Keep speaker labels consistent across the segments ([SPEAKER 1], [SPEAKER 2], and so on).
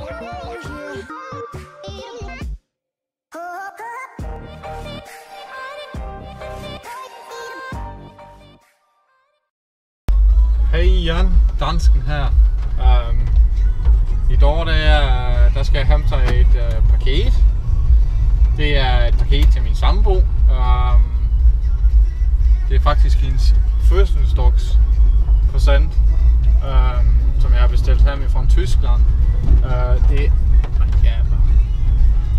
[SPEAKER 1] Hej Jan, dansken her. I dag der skal jeg hente et paket. Det er et paket til min sambo. Det er faktisk hendes fødselsdagspresent, som jeg har bestilt her med fra Tyskland.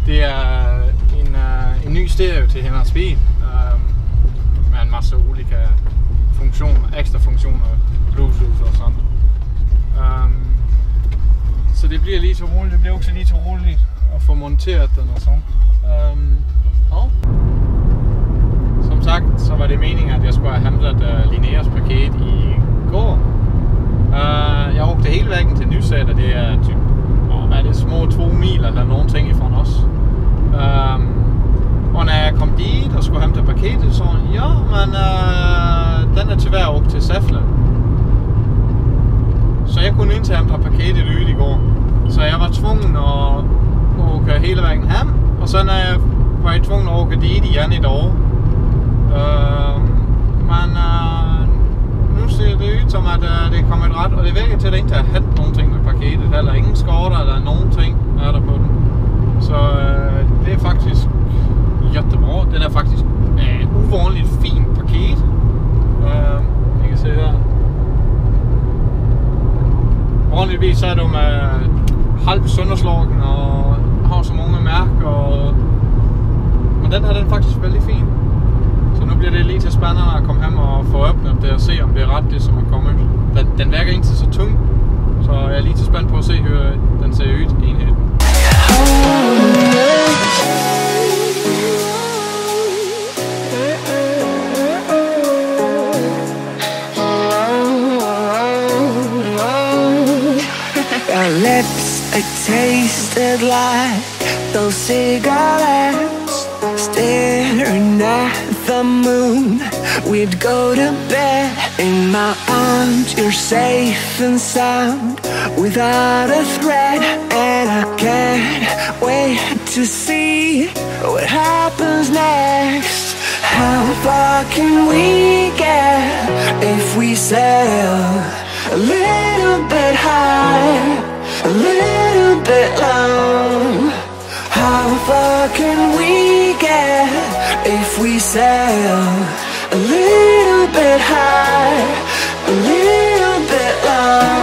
[SPEAKER 1] Det er en ny stereo til hendes bil med en masse olika funktioner, ekstra funktioner, Bluetooth og sådan. Så det bliver lige til roligt. Det bliver også lige til roligt at få monteret den og sådan. Som sagt, så var det meningen, at jeg skulle have hentet Linneas paket i går. Jeg åkte hele vejen til Nysæt, og det er typ, hvad er det, små 2 mil eller nogen ting ifrån os. Og når jeg kom dit og skulle hente paketet, så ja, men den er tyvärr åkt til Säffle. Så jeg kunne ikke hente paketet ud i går. Så jeg var tvungen at åke hele vejen hjem, og så var jeg tvungen at åke dit igen i dag. Men nu ser det ud som, at det er kommet ret, og det virker til, at det ikke har hent nogen ting med paketet. Eller ingen skorter eller nogen ting er der på den. Så det er faktisk jättebra. Den er faktisk uvanligt fin paket. I kan se der. Vanligvis så er det med halv sønderslagen og har så mange mærker. Men den her den er faktisk veldig fin. Så nu bliver det lige til spændende at komme hjem og få åbnet det og se om det er ret det som er kommet. Den virker ikke så tung. Så jeg er lige til spændt på at se hvordan den ser ud enheden.
[SPEAKER 2] Our lips, they tasted like those cigarettes. Staring at the moon, we'd go to bed. In my arms, you're safe and sound, without a threat. And I can't wait to see what happens next. How far can we get if we sail a little bit high, a little bit low? How far can we get if we sail a little bit high, a little bit low?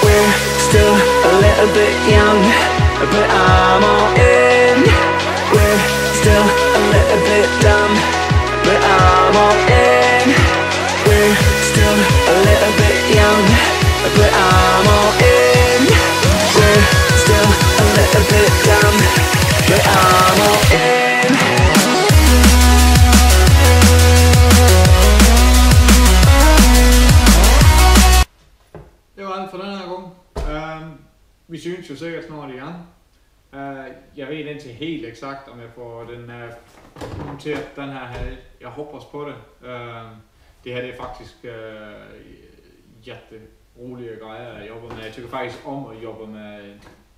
[SPEAKER 2] We're still a little bit young, but I'm all in. We're still a little bit dumb, but I'm all in. We're still a little bit young, but I'm all in. We're still a little bit dumb, but I'm all in.
[SPEAKER 1] Det var alt for den her gang. Vi synes jo sikkert snart igen. Jeg ved indtil helt eksakt, om jeg får den monteret den her halv. Jeg håber på det. Det her det er faktisk rolige grejer jeg jobber med. Jeg tykker faktisk om at jobbe med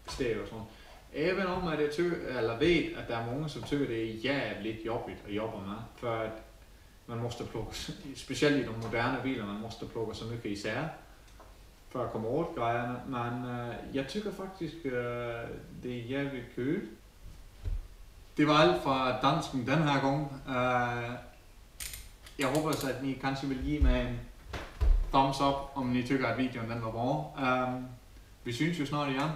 [SPEAKER 1] stereo og sådan. Även om at jeg ved, at der er mange, som tykker det er jævligt jobbigt at jobbe med. For at man måste plukke, specielt i de moderne biler, man måste plukke så mycket især for at komme over grejerne. Men jeg tykker faktisk, det er jævligt kul. Det var alt fra dansken den her gang. Jeg håber så, at I kanskje vil give mig en thumbs up, om I tykker, at videoen den var bra. Vi synes jo snart igen.